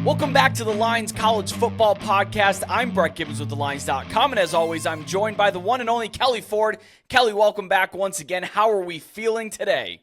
Welcome back to the Lines College Football Podcast. I'm Brett Gibbons with TheLines.com, and as always, I'm joined by the one and only Kelley Ford. Kelley, welcome back once again. How are we feeling today?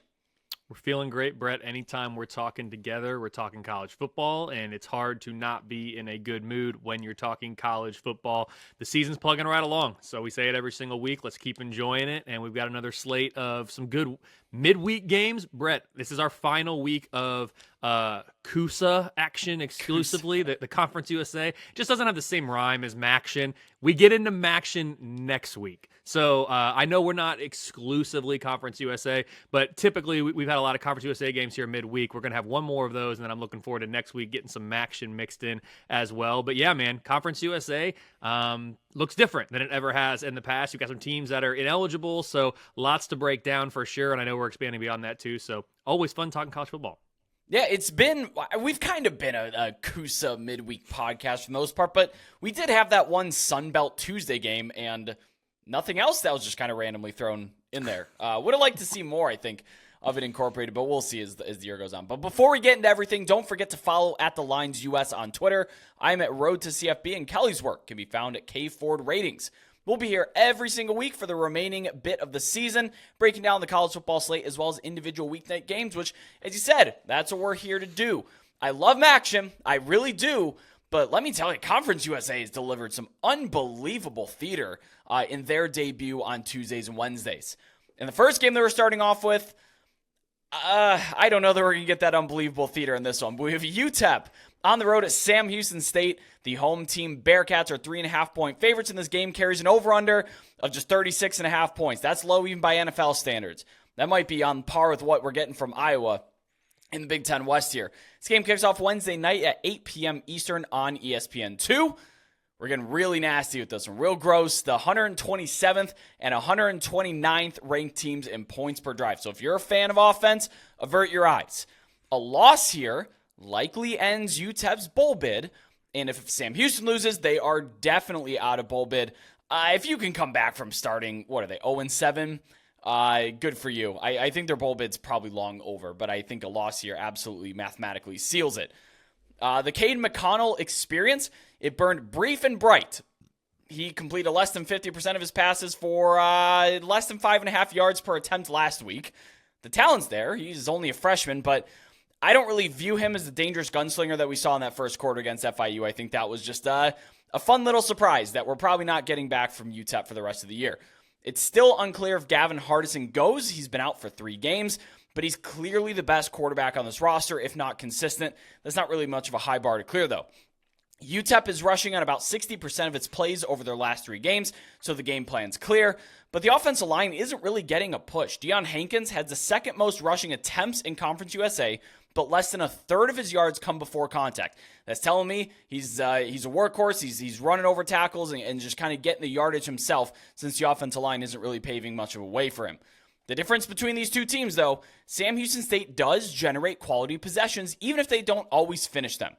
We're feeling great, Brett. Anytime we're talking together, we're talking college football, and it's hard to not be in a good mood when you're talking college football. The season's plugging right along, so we say it every single week. Let's keep enjoying it, and we've got another slate of some good midweek games. Brett, this is our final week of CUSA action exclusively. The Conference USA just doesn't have the same rhyme as Maction. We get into Maction next week. So I know we're not exclusively Conference USA, but typically we've had a lot of Conference USA games here midweek. We're going to have one more of those, and then I'm looking forward to next week getting some Maction mixed in as well. But yeah, man, Conference USA looks different than it ever has in the past. You've got some teams that are ineligible, so lots to break down for sure, and I know we're expanding beyond that too. So always fun talking college football. Yeah, we've kind of been a CUSA midweek podcast for the most part, but we did have that one Sun Belt Tuesday game and nothing else that was just kind of randomly thrown in there. Would have liked to see more, I think, of it incorporated, but we'll see as the year goes on. But before we get into everything, don't forget to follow at The Lines US on Twitter. I'm at Road to CFB, and Kelley's work can be found at K Ford Ratings. We'll be here every single week for the remaining bit of the season, breaking down the college football slate as well as individual weeknight games, which, as you said, that's what we're here to do. I love Maction. I really do. But let me tell you, Conference USA has delivered some unbelievable theater in their debut on Tuesdays and Wednesdays. In the first game they were starting off with, I don't know that we're going to get that unbelievable theater in this one. But we have UTEP on the road at Sam Houston State. The home team Bearcats are 3.5-point favorites in this game, carries an over-under of just 36.5 points. That's low even by NFL standards. That might be on par with what we're getting from Iowa in the Big Ten West here. This game kicks off Wednesday night at 8 p.m. Eastern on ESPN2. We're getting really nasty with this one. Real gross. The 127th and 129th ranked teams in points per drive. So if you're a fan of offense, avert your eyes. A loss here likely ends UTEP's bowl bid. And if Sam Houston loses, they are definitely out of bowl bid. If you can come back from starting, what are they, 0-7? Good for you. I think their bowl bid's probably long over, but I think a loss here absolutely mathematically seals it. The Cade McConnell experience, it burned brief and bright. He completed less than 50% of his passes for less than 5.5 yards per attempt last week. The talent's there. He's only a freshman, but I don't really view him as the dangerous gunslinger that we saw in that first quarter against FIU. I think that was just a fun little surprise that we're probably not getting back from UTEP for the rest of the year. It's still unclear if Gavin Hardison goes. He's been out for 3 games, but he's clearly the best quarterback on this roster, if not consistent. That's not really much of a high bar to clear, though. UTEP is rushing on about 60% of its plays over their last 3 games, so the game plan's clear. But the offensive line isn't really getting a push. Deion Hankins has the second most rushing attempts in Conference USA, but less than a third of his yards come before contact. That's telling me he's a workhorse. He's running over tackles and just kind of getting the yardage himself, since the offensive line isn't really paving much of a way for him. The difference between these two teams, though, Sam Houston State does generate quality possessions, even if they don't always finish them.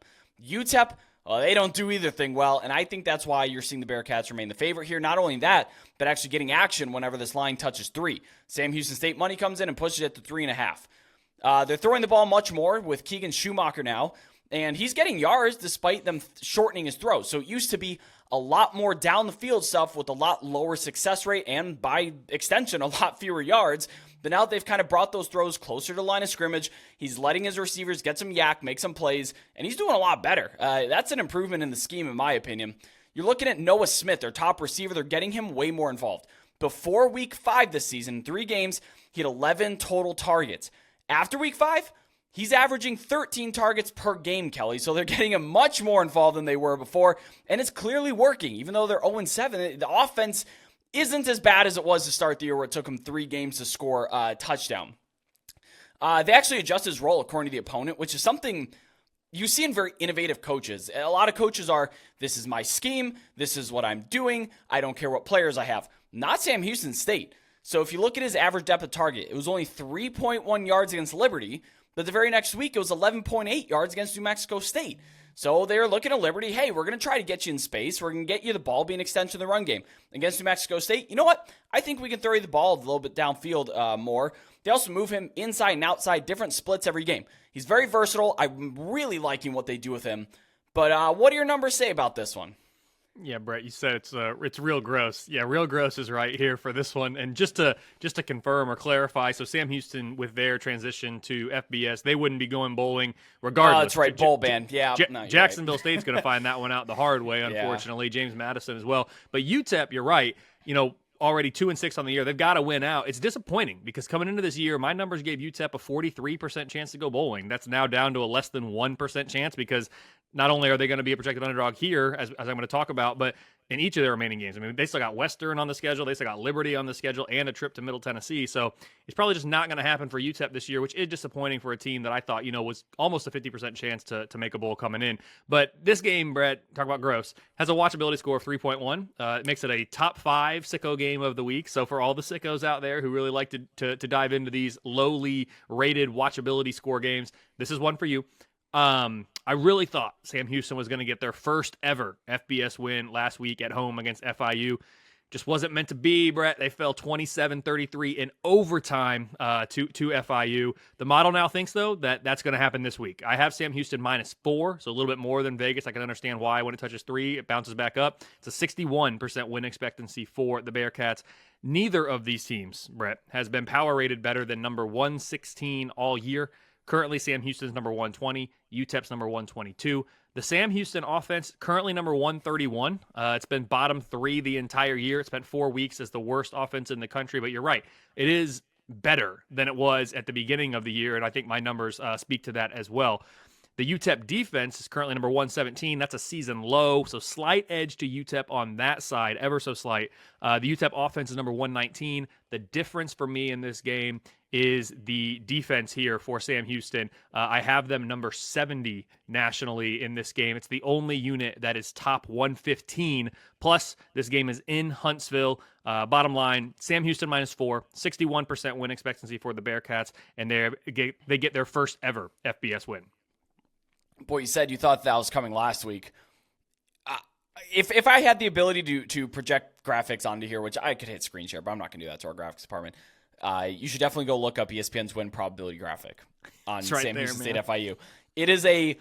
UTEP, they don't do either thing well, and I think that's why you're seeing the Bearcats remain the favorite here. Not only that, but actually getting action whenever this line touches 3. Sam Houston State money comes in and pushes it to 3.5. They're throwing the ball much more with Keegan Schumacher now, and he's getting yards despite them shortening his throws. So it used to be a lot more down the field stuff with a lot lower success rate and, by extension, a lot fewer yards. But now they've kind of brought those throws closer to the line of scrimmage. He's letting his receivers get some yak, make some plays, and he's doing a lot better. That's an improvement in the scheme, in my opinion. You're looking at Noah Smith, their top receiver. They're getting him way more involved. Before Week 5 this season, 3 games, he had 11 total targets. After Week 5, he's averaging 13 targets per game, Kelley. So they're getting him much more involved than they were before, and it's clearly working. Even though they're 0-7, the offense isn't as bad as it was to start the year, where it took him 3 games to score a touchdown. They actually adjust his role according to the opponent, which is something you see in very innovative coaches. A lot of coaches are, this is my scheme, this is what I'm doing, I don't care what players I have. Not Sam Houston State. So if you look at his average depth of target, it was only 3.1 yards against Liberty, but the very next week it was 11.8 yards against New Mexico State. So they're looking at Liberty, hey, we're going to try to get you in space. We're going to get you the ball, be an extension of the run game. Against New Mexico State, you know what? I think we can throw you the ball a little bit downfield more. They also move him inside and outside, different splits every game. He's very versatile. I'm really liking what they do with him. But what do your numbers say about this one? Yeah, Brett, you said it's real gross. Yeah, real gross is right here for this one. And just to confirm or clarify, so Sam Houston with their transition to FBS, they wouldn't be going bowling regardless. Oh, that's right, bowl ban. Yeah, Jacksonville State's going to find that one out the hard way, unfortunately. Yeah. James Madison as well. But UTEP, you're right. Already 2-6 on the year. They've got to win out. It's disappointing because coming into this year, my numbers gave UTEP a 43% chance to go bowling. That's now down to a less than 1% chance because not only are they going to be a projected underdog here, as I'm going to talk about, but in each of their remaining games. I mean, they still got Western on the schedule. They still got Liberty on the schedule and a trip to Middle Tennessee. So it's probably just not going to happen for UTEP this year, which is disappointing for a team that I thought, was almost a 50% chance to make a bowl coming in. But this game, Brett, talk about gross, has a watchability score of 3.1. It makes it a top 5 sicko game of the week. So for all the sickos out there who really like to dive into these lowly rated watchability score games, this is one for you. I really thought Sam Houston was going to get their first ever FBS win last week at home against FIU. Just wasn't meant to be, Brett. They fell 27-33 in overtime to FIU. The model now thinks, though, that that's going to happen this week. I have Sam Houston -4, so a little bit more than Vegas. I can understand why when it touches 3, it bounces back up. It's a 61% win expectancy for the Bearcats. Neither of these teams, Brett, has been power rated better than number 116 all year. Currently, Sam Houston's number 120, UTEP's number 122. The Sam Houston offense, currently number 131. It's been bottom 3 the entire year. It spent 4 weeks as the worst offense in the country, but you're right. It is better than it was at the beginning of the year, and I think my numbers speak to that as well. The UTEP defense is currently number 117. That's a season low, so slight edge to UTEP on that side, ever so slight. The UTEP offense is number 119. The difference for me in this game is the defense here for Sam Houston. I have them number 70 nationally in this game. It's the only unit that is top 115. Plus, this game is in Huntsville. Bottom line, Sam Houston -4, 61% win expectancy for the Bearcats, and they get their first ever FBS win. Boy, you said you thought that was coming last week. If I had the ability to project graphics onto here, which I could hit screen share, but I'm not going to do that to our graphics department, you should definitely go look up ESPN's win probability graphic on Sam Houston State FIU. It is a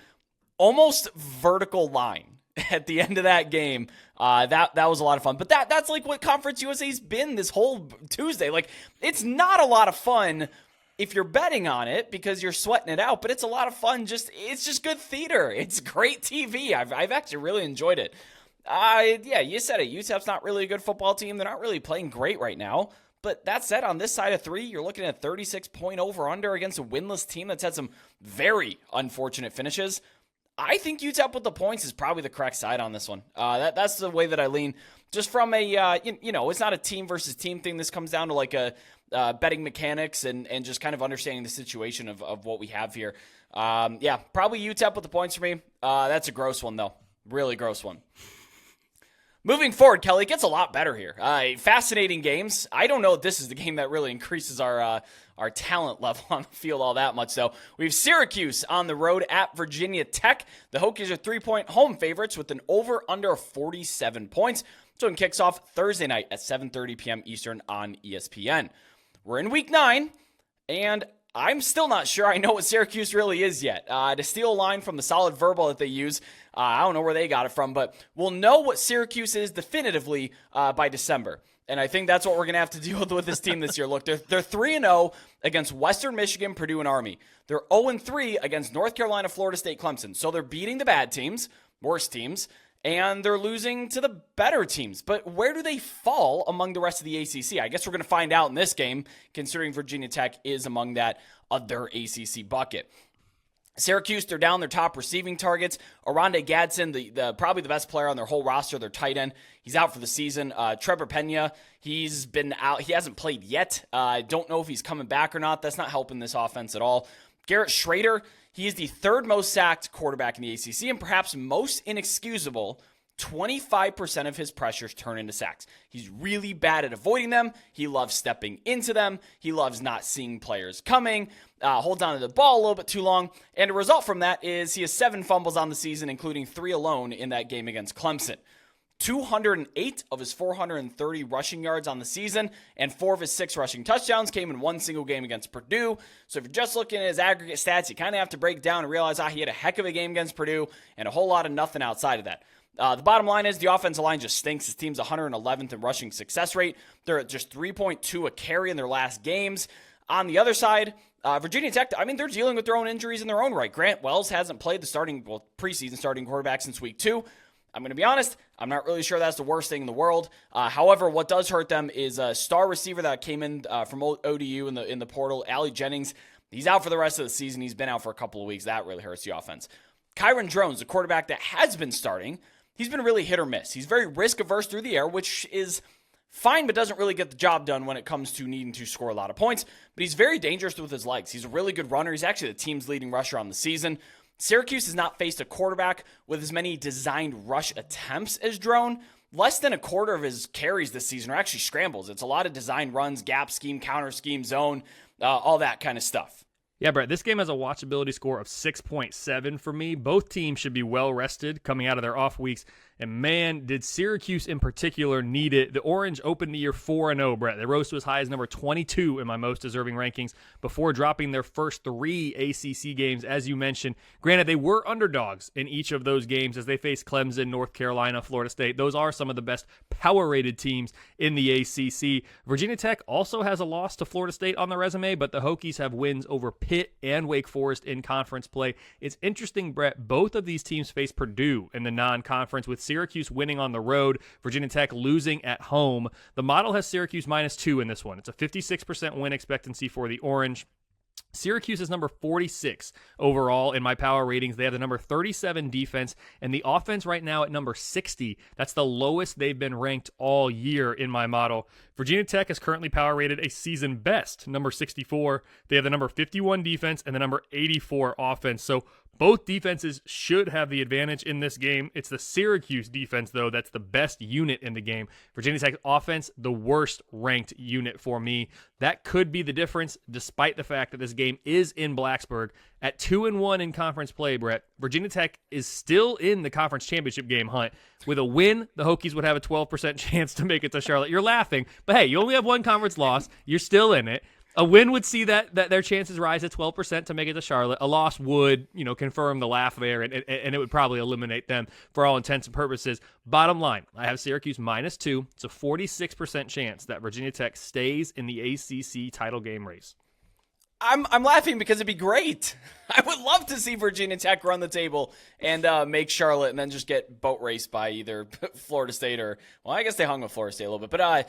almost vertical line at the end of that game. That was a lot of fun. But that's like what Conference USA's been this whole Tuesday. Like, it's not a lot of fun if you're betting on it because you're sweating it out, but it's a lot of fun. It's just good theater. It's great TV. I've actually really enjoyed it. Yeah, you said it. UTEP's not really a good football team. They're not really playing great right now. But that said, on this side of 3, you're looking at 36-point over-under against a winless team that's had some very unfortunate finishes. I think UTEP with the points is probably the correct side on this one. That's the way that I lean. Just from a, it's not a team versus team thing. This comes down to like a betting mechanics and just kind of understanding the situation of what we have here. Probably UTEP with the points for me. That's a gross one, though. Really gross one. Moving forward, Kelly, it gets a lot better here. Fascinating games. I don't know if this is the game that really increases our talent level on the field all that much, though. We have Syracuse on the road at Virginia Tech. The Hokies are 3-point home favorites with an over-under 47 points. So it kicks off Thursday night at 7:30 p.m. Eastern on ESPN. We're in week 9, and I'm still not sure I know what Syracuse really is yet. To steal a line from the solid verbal that they use, I don't know where they got it from, but we'll know what Syracuse is definitively by December. And I think that's what we're going to have to deal with this team this year. Look, they're 3-0 against Western Michigan, Purdue, and Army. They're 0-3 against North Carolina, Florida State, Clemson. So they're beating the bad teams, worse teams, and they're losing to the better teams. But where do they fall among the rest of the ACC? I guess we're going to find out in this game, considering Virginia Tech is among that other ACC bucket. Syracuse, they're down their top receiving targets. Oronde Gadsden, the probably the best player on their whole roster, their tight end, he's out for the season. Trevor Pena, he's been out. He hasn't played yet. Don't know if he's coming back or not. That's not helping this offense at all. Garrett Schrader, he is the 3rd most sacked quarterback in the ACC and perhaps most inexcusable. 25% of his pressures turn into sacks. He's really bad at avoiding them. He loves stepping into them. He loves not seeing players coming, holds on to the ball a little bit too long. And a result from that is he has 7 fumbles on the season, including 3 alone in that game against Clemson. 208 of his 430 rushing yards on the season, and 4 of his 6 rushing touchdowns came in one single game against Purdue. So if you're just looking at his aggregate stats, you kind of have to break down and realize he had a heck of a game against Purdue and a whole lot of nothing outside of that. The bottom line is the offensive line just stinks. His team's 111th in rushing success rate. They're at just 3.2 a carry in their last games. On the other side, Virginia Tech, they're dealing with their own injuries in their own right. Grant Wells hasn't played the preseason starting quarterback since week 2. I'm going to be honest, I'm not really sure that's the worst thing in the world. However, what does hurt them is a star receiver that came in from ODU in the portal, Allie Jennings. He's out for the rest of the season. He's been out for a couple of weeks. That really hurts the offense. Kyron Drones, the quarterback that has been starting, he's been really hit or miss. He's very risk-averse through the air, which is fine, but doesn't really get the job done when it comes to needing to score a lot of points. But he's very dangerous with his legs. He's a really good runner. He's actually the team's leading rusher on the season. Syracuse has not faced a quarterback with as many designed rush attempts as Drone. Less than a quarter of his carries this season are actually scrambles. It's a lot of designed runs, gap scheme, counter scheme, zone, all that kind of stuff. Yeah, Brett, this game has a watchability score of 6.7 for me. Both teams should be well rested coming out of their off weeks. And man, did Syracuse in particular need it. The Orange opened the year 4-0, Brett. They rose to as high as number 22 in my most deserving rankings before dropping their first 3 ACC games, as you mentioned. Granted, they were underdogs in each of those games as they faced Clemson, North Carolina, Florida State. Those are some of the best power-rated teams in the ACC. Virginia Tech also has a loss to Florida State on the resume, but the Hokies have wins over Pitt and Wake Forest in conference play. It's interesting, Brett, both of these teams face Purdue in the non-conference, with Syracuse winning on the road, Virginia Tech losing at home. The model has Syracuse -2 in this one. It's a 56% win expectancy for the Orange. Syracuse is number 46 overall in my power ratings. They have the number 37 defense, and the offense right now at number 60. That's the lowest they've been ranked all year in my model. Virginia Tech is currently power rated a season best, number 64. They have the number 51 defense and the number 84 offense. So both defenses should have the advantage in this game. It's the Syracuse defense, though, that's the best unit in the game. Virginia Tech offense, the worst ranked unit for me. That could be the difference, despite the fact that this game is in Blacksburg. At 2-1 in conference play, Brett, Virginia Tech is still in the conference championship game hunt. With a win, the Hokies would have a 12% chance to make it to Charlotte. You're laughing, but hey, you only have one conference loss. You're still in it. A win would see that their chances rise at 12% to make it to Charlotte. A loss would, confirm the laugh there, and it would probably eliminate them for all intents and purposes. Bottom line, I have Syracuse -2. It's a 46% chance that Virginia Tech stays in the ACC title game race. I'm laughing because it'd be great. I would love to see Virginia Tech run the table and make Charlotte and then just get boat raced by either Florida State or, well, I guess they hung with Florida State a little bit. But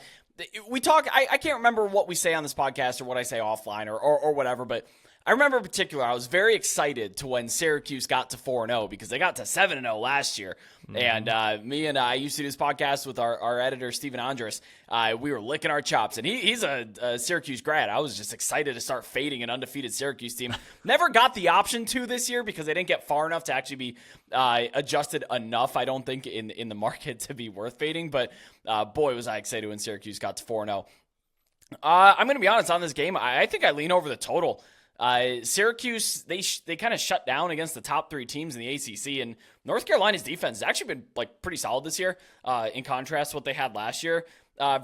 we talk, I can't remember what we say on this podcast or what I say offline or whatever, but I remember in particular, I was very excited to when Syracuse got to 4-0 because they got to 7-0 last year. Mm-hmm. And me and I used to do this podcast with our editor, Steven Andrus. We were licking our chops, and he's a Syracuse grad. I was just excited to start fading an undefeated Syracuse team. Never got the option to this year because they didn't get far enough to actually be adjusted enough, I don't think, in the market to be worth fading. But boy, was I excited when Syracuse got to 4-0. I'm going to be honest on this game. I think I lean over the total. Syracuse, they kind of shut down against the top 3 teams in the ACC, and North Carolina's defense has actually been pretty solid this year, in contrast to what they had last year.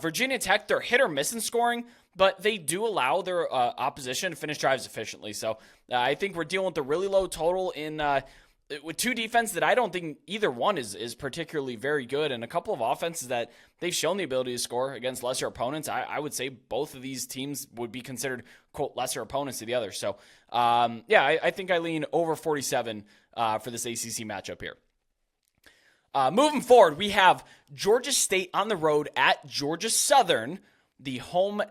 Virginia Tech, they're hit or miss in scoring, but they do allow their opposition to finish drives efficiently. So I think we're dealing with a really low total in with 2 defenses that I don't think either one is particularly very good, and a couple of offenses that they've shown the ability to score against lesser opponents. I would say both of these teams would be considered, quote, lesser opponents to the other. So, I think I lean over 47 for this ACC matchup here. Moving forward, we have Georgia State on the road at Georgia Southern. The home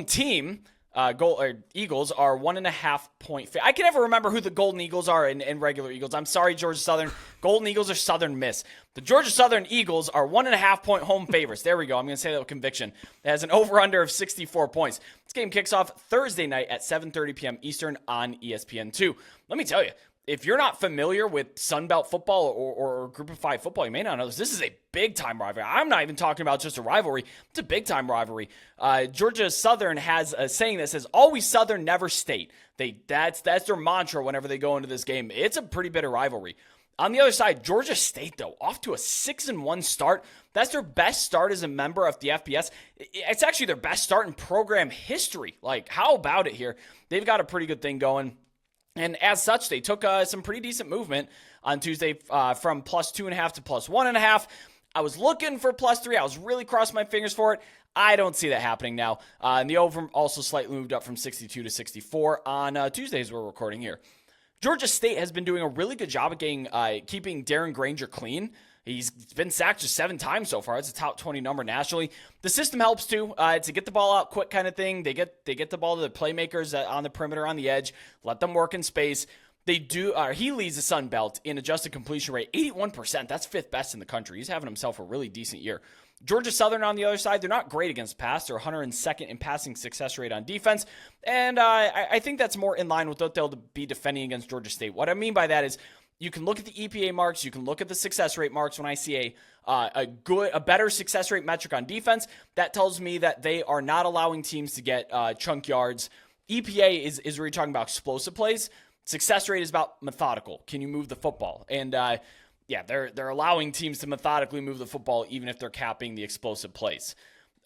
team. Eagles are 1.5 point. I can never remember who the Golden Eagles are and regular Eagles. I'm sorry, Georgia Southern. Golden Eagles are Southern Miss. The Georgia Southern Eagles are 1.5 point home favorites. There we go. I'm going to say that with conviction. It has an over-under of 64 points. This game kicks off Thursday night at 7:30 p.m. Eastern on ESPN2. Let me tell you, if you're not familiar with Sunbelt football or Group of 5 football, you may not know this. This is a big-time rivalry. I'm not even talking about just a rivalry. It's a big-time rivalry. Georgia Southern has a saying that says, always Southern, never State. That's their mantra whenever they go into this game. It's a pretty bitter rivalry. On the other side, Georgia State, though, off to a 6-1 start. That's their best start as a member of the FBS. It's actually their best start in program history. Like, how about it here? They've got a pretty good thing going. And as such, they took some pretty decent movement on Tuesday from +2.5 to +1.5. I was looking for +3. I was really crossing my fingers for it. I don't see that happening now. And the over also slightly moved up from 62 to 64 on Tuesday as we're recording here. Georgia State has been doing a really good job of keeping Darren Granger clean. He's been sacked just 7 times so far. It's a top 20 number nationally. The system helps too. It's a get the ball out quick kind of thing. They get the ball to the playmakers on the perimeter on the edge, let them work in space. They do. He leads the Sun Belt in adjusted completion rate, 81%. That's 5th best in the country. He's having himself a really decent year. Georgia Southern on the other side, they're not great against pass. They're 102nd in passing success rate on defense. And I think that's more in line with what they'll be defending against Georgia State. What I mean by that is you can look at the EPA marks. You can look at the success rate marks. When I see a better success rate metric on defense, that tells me that they are not allowing teams to get chunk yards. EPA is where you're talking about explosive plays. Success rate is about methodical. Can you move the football? And they're allowing teams to methodically move the football even if they're capping the explosive plays.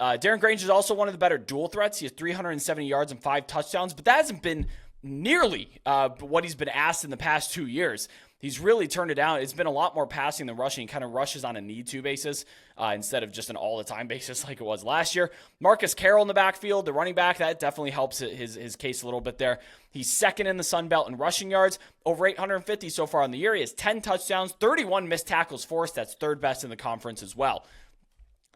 Darren Granger is also one of the better dual threats. He has 370 yards and 5 touchdowns, but that hasn't been nearly what he's been asked in the past 2 years. He's really turned it down. It's been a lot more passing than rushing. He kind of rushes on a need-to basis instead of just an all-the-time basis like it was last year. Marcus Carroll in the backfield, the running back, that definitely helps his case a little bit there. He's second in the Sun Belt in rushing yards, over 850 so far in the year. He has 10 touchdowns, 31 missed tackles forced. That's 3rd best in the conference as well.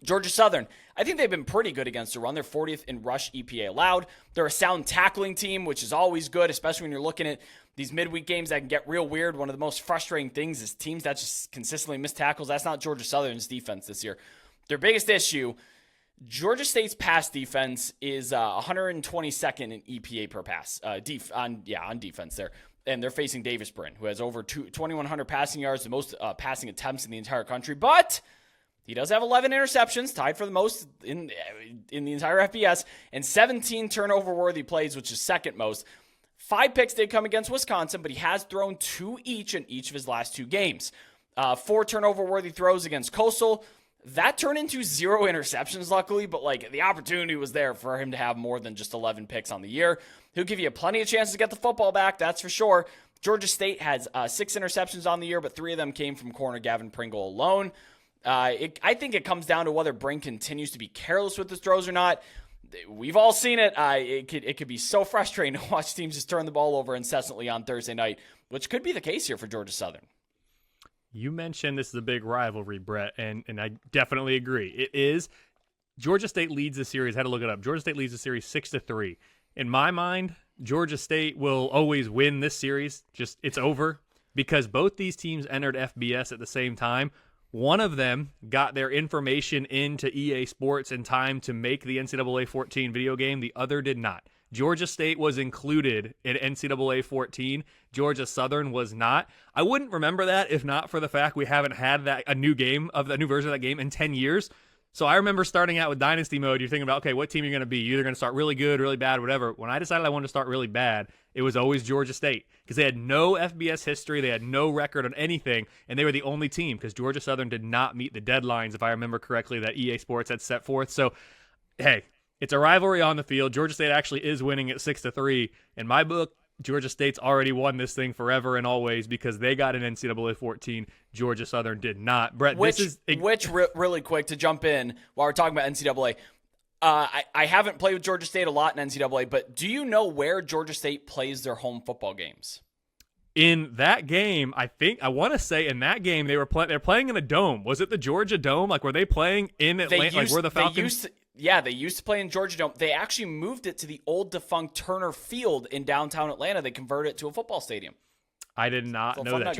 Georgia Southern, I think they've been pretty good against the run. They're 40th in rush EPA allowed. They're a sound tackling team, which is always good, especially when you're looking at these midweek games that can get real weird. One of the most frustrating things is teams that just consistently miss tackles. That's not Georgia Southern's defense this year. Their biggest issue, Georgia State's pass defense is 122nd in EPA per pass on defense there. And they're facing Davis Brin, who has over 2,100 passing yards, the most passing attempts in the entire country. But he does have 11 interceptions, tied for the most in the entire FBS, and 17 turnover-worthy plays, which is second most. 5 picks did come against Wisconsin, but he has thrown 2 each in each of his last 2 games. 4 turnover-worthy throws against Coastal. That turned into 0 interceptions, luckily, but the opportunity was there for him to have more than just 11 picks on the year. He'll give you plenty of chances to get the football back, that's for sure. Georgia State has 6 interceptions on the year, but 3 of them came from corner Gavin Pringle alone. I think it comes down to whether Bryn continues to be careless with his throws or not. We've all seen it. It could be so frustrating to watch teams just turn the ball over incessantly on Thursday night, which could be the case here for Georgia Southern. You mentioned this is a big rivalry, Brett, and I definitely agree. It is. Georgia State leads the series. I had to look it up. Georgia State leads the series 6-3. In my mind, Georgia State will always win this series. Just it's over because both these teams entered FBS at the same time. One of them got their information into EA Sports in time to make the NCAA 14 video game. The other did not. Georgia State was included in NCAA 14. Georgia Southern was not. I wouldn't remember that if not for the fact we haven't had a new version of that game in 10 years. So I remember starting out with Dynasty mode. You're thinking about, okay, what team you're going to be? You're either going to start really good, really bad, whatever. When I decided I wanted to start really bad, it was always Georgia State because they had no FBS history. They had no record on anything, and they were the only team because Georgia Southern did not meet the deadlines, if I remember correctly, that EA Sports had set forth. So, hey, it's a rivalry on the field. Georgia State actually is winning at 6-3. In my book, Georgia State's already won this thing forever and always because they got an NCAA 14. Georgia Southern did not. Brett, really quick to jump in while we're talking about NCAA. I haven't played with Georgia State a lot in NCAA, but do you know where Georgia State plays their home football games? In that game, I want to say in that game they're playing in a dome. Was it the Georgia Dome? Were they playing in Atlanta? Where the Falcons? They used to play in Georgia Dome. They actually moved it to the old defunct Turner Field in downtown Atlanta. They converted it to a football stadium. I did not know that.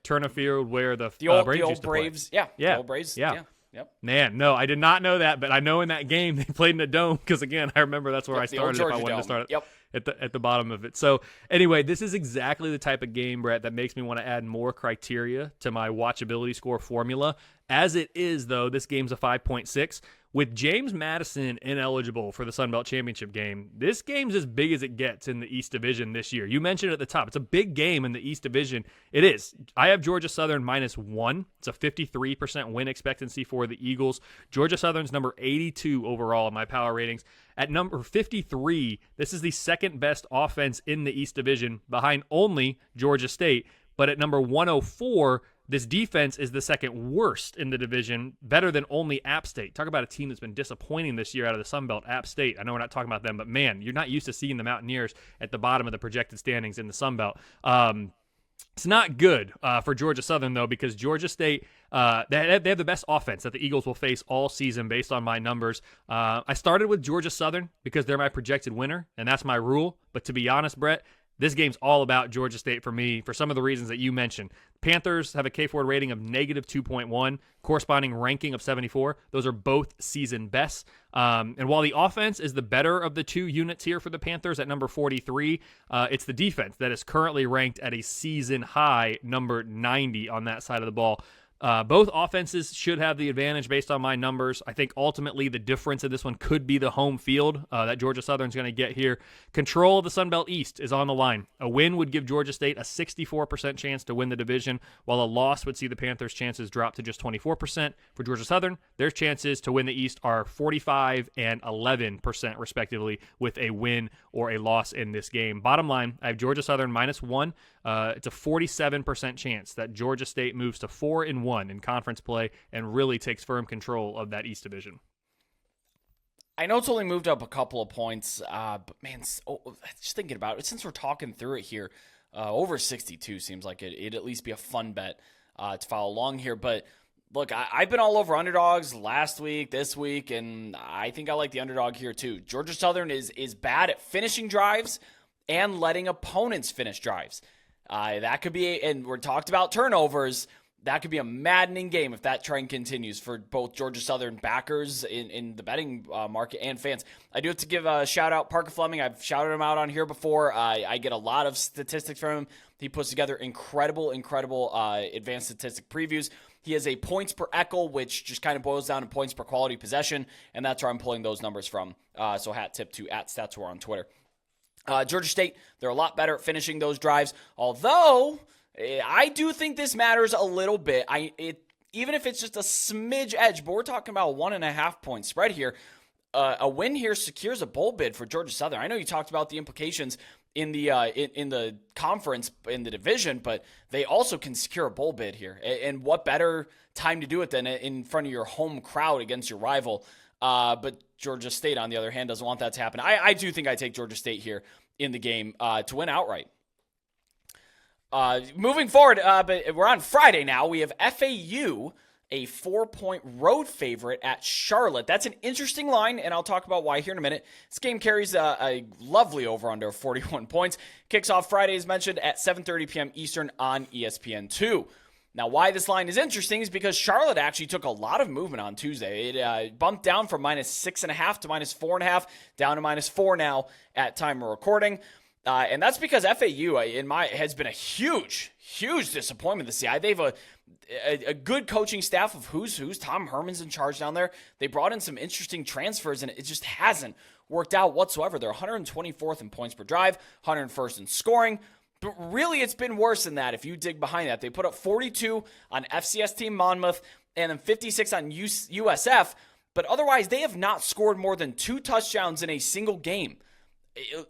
Turner Field, where the old used to Braves, play. The old Braves, yeah. Yep. Man, no, I did not know that, but I know in that game they played in a dome because, again, I remember that's where I started if I wanted to start at the bottom of it. So, anyway, this is exactly the type of game, Brett, that makes me want to add more criteria to my watchability score formula. As it is, though, this game's a 5.6. With James Madison ineligible for the Sun Belt Championship game, this game's as big as it gets in the East Division this year. You mentioned it at the top. It's a big game in the East Division. It is. I have Georgia Southern -1. It's a 53% win expectancy for the Eagles. Georgia Southern's number 82 overall in my power ratings. At number 53, this is the second best offense in the East Division, behind only Georgia State. But at number 104, this defense is the second worst in the division, better than only App State. Talk about a team that's been disappointing this year out of the Sun Belt, App State. I know we're not talking about them, but man, you're not used to seeing the Mountaineers at the bottom of the projected standings in the Sun Belt. It's not good for Georgia Southern, though, because Georgia State, they have the best offense that the Eagles will face all season based on my numbers. I started with Georgia Southern because they're my projected winner, and that's my rule. But to be honest, Brett, this game's all about Georgia State for me for some of the reasons that you mentioned. Panthers have a K Ford rating of -2.1, corresponding ranking of 74. Those are both season bests. And while the offense is the better of the two units here for the Panthers at number 43, it's the defense that is currently ranked at a season high number 90 on that side of the ball. Both offenses should have the advantage based on my numbers. I think ultimately the difference in this one could be the home field that Georgia Southern's going to get here. Control of the Sun Belt East is on the line. A win would give Georgia State a 64% chance to win the division, while a loss would see the Panthers' chances drop to just 24%. For Georgia Southern, their chances to win the East are 45 and 11% respectively, with a win or a loss in this game. Bottom line, I have Georgia Southern -1. It's a 47% chance that Georgia State moves to 4-1 in conference play and really takes firm control of that East Division. I know it's only moved up a couple of points, but man, just thinking about it, since we're talking through it here, over 62 seems like it'd at least be a fun bet to follow along here. But look, I've been all over underdogs last week, this week, and I think I like the underdog here too. Georgia Southern is bad at finishing drives and letting opponents finish drives. That could be, and we're talked about turnovers. That could be a maddening game if that trend continues for both Georgia Southern backers in the betting market and fans. I do have to give a shout out Parker Fleming. I've shouted him out on here before. I get a lot of statistics from him. He puts together incredible advanced statistic previews. He has a points per ECHL, which just kind of boils down to points per quality possession, and that's where I'm pulling those numbers from. So hat tip to @StatsWar on Twitter. Georgia State, they're a lot better at finishing those drives, although I do think this matters a little bit. Even if it's just a smidge edge, but we're talking about a 1.5 point spread here. A win here secures a bowl bid for Georgia Southern. I know you talked about the implications in the conference, in the division, but they also can secure a bowl bid here. And what better time to do it than in front of your home crowd against your rival? But Georgia State, on the other hand, doesn't want that to happen. I do think I take Georgia State here in the game to win outright. Moving forward, but we're on Friday now. We have FAU, a 4-point road favorite at Charlotte. That's an interesting line, and I'll talk about why here in a minute. This game carries a lovely over-under of 41 points. Kicks off Friday, as mentioned, at 7:30 p.m. Eastern on ESPN2. Now, why this line is interesting is because Charlotte actually took a lot of movement on Tuesday. It bumped down from -6.5 to -4.5, down to -4 now at time of recording. And that's because FAU, has been a huge disappointment this year. They have a good coaching staff of who's. Tom Herman's in charge down there. They brought in some interesting transfers, and it just hasn't worked out whatsoever. They're 124th in points per drive, 101st in scoring. But really, it's been worse than that if you dig behind that. They put up 42 on FCS team Monmouth and then 56 on USF. But otherwise, they have not scored more than 2 touchdowns in a single game.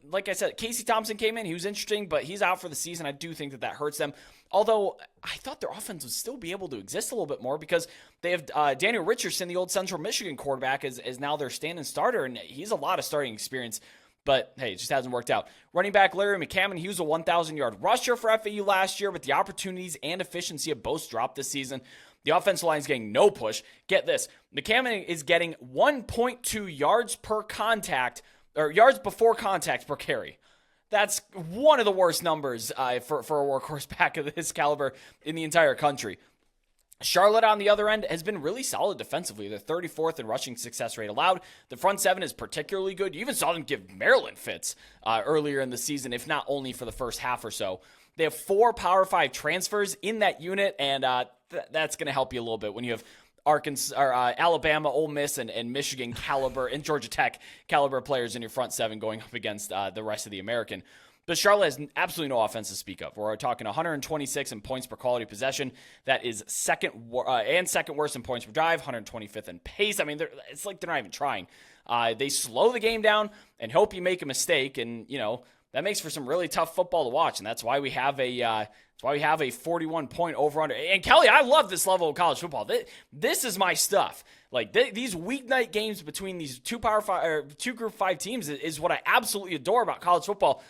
Like I said, Casey Thompson came in. He was interesting, but he's out for the season. I do think that hurts them. Although, I thought their offense would still be able to exist a little bit more because they have Daniel Richardson, the old Central Michigan quarterback, is now their stand-in starter, and he's a lot of starting experience. But, hey, it just hasn't worked out. Running back Larry McCammon, he was a 1,000-yard rusher for FAU last year, but the opportunities and efficiency have both dropped this season. The offensive line is getting no push. Get this. McCammon is getting 1.2 yards per contact, or yards before contact per carry. That's one of the worst numbers for a workhorse back of this caliber in the entire country. Charlotte, on the other end, has been really solid defensively. They're 34th in rushing success rate allowed. The front seven is particularly good. You even saw them give Maryland fits earlier in the season, if not only for the first half or so. They have 4 Power 5 transfers in that unit, and that's going to help you a little bit when you have Arkansas, or Alabama, Ole Miss, and Michigan caliber, and Georgia Tech caliber players in your front seven going up against the rest of the American. But Charlotte has absolutely no offense to speak of. We're talking 126 in points per quality possession. That is second worst in points per drive, 125th in pace. I mean, it's like they're not even trying. They slow the game down and hope you make a mistake, and that makes for some really tough football to watch. And that's why we have a 41-point over/under. And Kelly, I love this level of college football. This is my stuff. Like these weeknight games between these two Group 5 teams is what I absolutely adore about college football.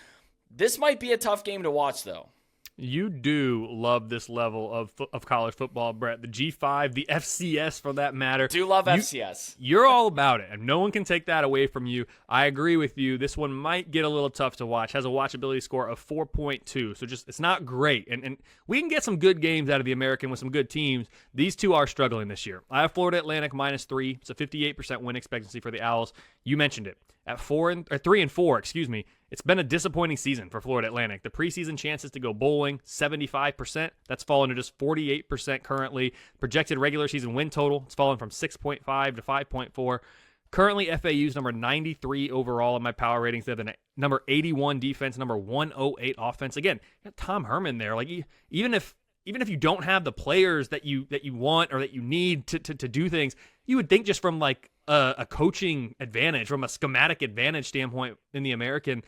This might be a tough game to watch, though. You do love this level of college football, Brett. The G5, the FCS for that matter. Do love FCS. You're all about it, and no one can take that away from you. I agree with you. This one might get a little tough to watch. Has a watchability score of 4.2, so it's not great. And we can get some good games out of the American with some good teams. These two are struggling this year. I have Florida Atlantic -3. It's a 58% win expectancy for the Owls. You mentioned it. At 3-4, excuse me, it's been a disappointing season for Florida Atlantic. The preseason chances to go bowling, 75%. That's fallen to just 48% currently. Projected regular season win total, it's fallen from 6.5 to 5.4. Currently, FAU's number 93 overall in my power ratings. They have the number 81 defense, number 108 offense. Again, you got Tom Herman there. Like even if you don't have the players that you want or that you need to do things, you would think just from like a coaching advantage, from a schematic advantage standpoint in the American,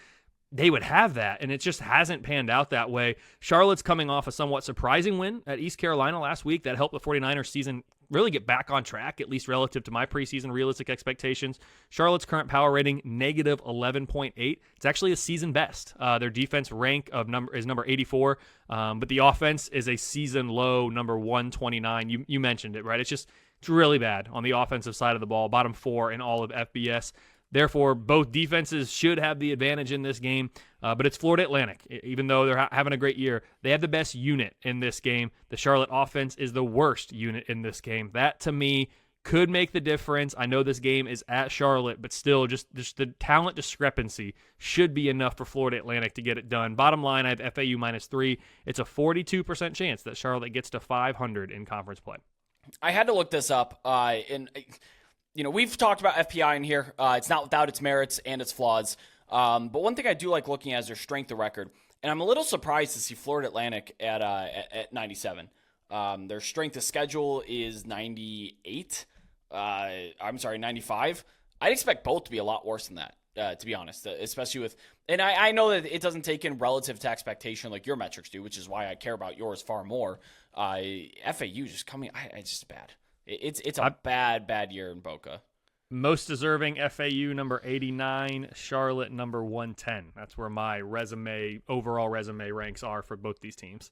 they would have that, and it just hasn't panned out that way. Charlotte's coming off a somewhat surprising win at East Carolina last week that helped the 49ers season really get back on track, at least relative to my preseason realistic expectations. Charlotte's current power rating, -11.8. It's actually a season best. Their defense rank is number 84, but the offense is a season low, number 129. You mentioned it, right? It's really bad on the offensive side of the ball, bottom 4 in all of FBS. Therefore, both defenses should have the advantage in this game, but it's Florida Atlantic. Even though they're having a great year, they have the best unit in this game. The Charlotte offense is the worst unit in this game. That, to me, could make the difference. I know this game is at Charlotte, but still, just the talent discrepancy should be enough for Florida Atlantic to get it done. Bottom line, I have FAU -3. It's a 42% chance that Charlotte gets to 500 in conference play. I had to look this up, and we've talked about FPI in here. It's not without its merits and its flaws. But one thing I do like looking at is their strength of record, and I'm a little surprised to see Florida Atlantic at 97. Their strength of schedule is 98. 95. I'd expect both to be a lot worse than that, to be honest, especially with, and I know that it doesn't take in relative to expectation like your metrics do, which is why I care about yours far more. FAU just coming, it's just bad. It's a bad year in Boca. Most deserving FAU number 89, Charlotte number 110. That's where my overall resume ranks are for both these teams.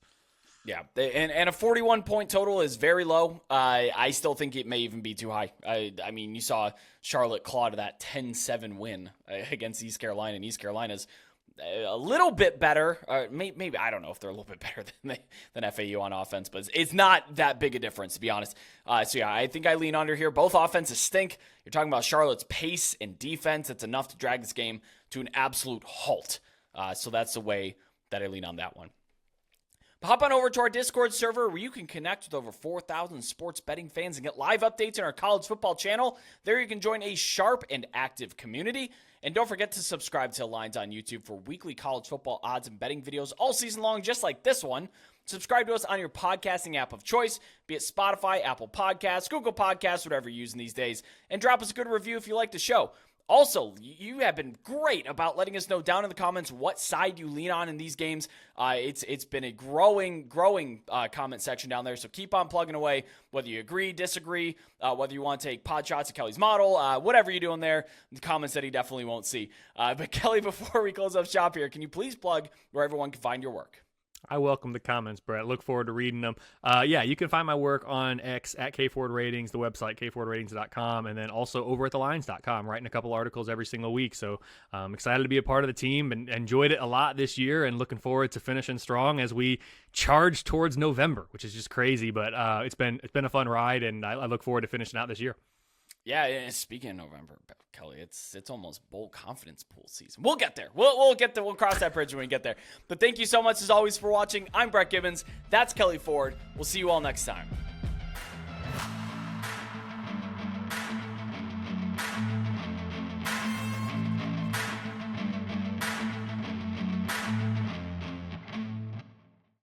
Yeah, and a 41-point total is very low. I still think it may even be too high. I mean, you saw Charlotte claw to that 10-7 win against East Carolina, and East Carolina's a little bit better. Maybe I don't know if they're a little bit better than FAU on offense, but it's not that big a difference, to be honest. So yeah, I think I lean under here. Both offenses stink. You're talking about Charlotte's pace and defense. It's enough to drag this game to an absolute halt. So that's the way that I lean on that one. But hop on over to our Discord server where you can connect with over 4,000 sports betting fans and get live updates on our college football channel. There you can join a sharp and active community. And don't forget to subscribe to Lines on YouTube for weekly college football odds and betting videos all season long, just like this one. Subscribe to us on your podcasting app of choice, be it Spotify, Apple Podcasts, Google Podcasts, whatever you're using these days. And drop us a good review if you like the show. Also, you have been great about letting us know down in the comments what side you lean on in these games. It's been a growing comment section down there, so keep on plugging away, whether you agree, disagree, whether you want to take pod shots at Kelly's model, whatever you're doing there, the comments that he definitely won't see. But Kelly, before we close up shop here, can you please plug where everyone can find your work? I welcome the comments, Brett. Look forward to reading them. Yeah, you can find my work on X at KFordRatings, the website, kfordratings.com, and then also over at thelines.com, writing a couple articles every single week. So I'm excited to be a part of the team and enjoyed it a lot this year and looking forward to finishing strong as we charge towards November, which is just crazy. But it's been a fun ride, and I look forward to finishing out this year. Yeah, and speaking of November, Kelly, it's almost bowl confidence pool season. We'll get there. We'll get there. We'll cross that bridge when we get there. But thank you so much as always for watching. I'm Brett Gibbons. That's Kelley Ford. We'll see you all next time.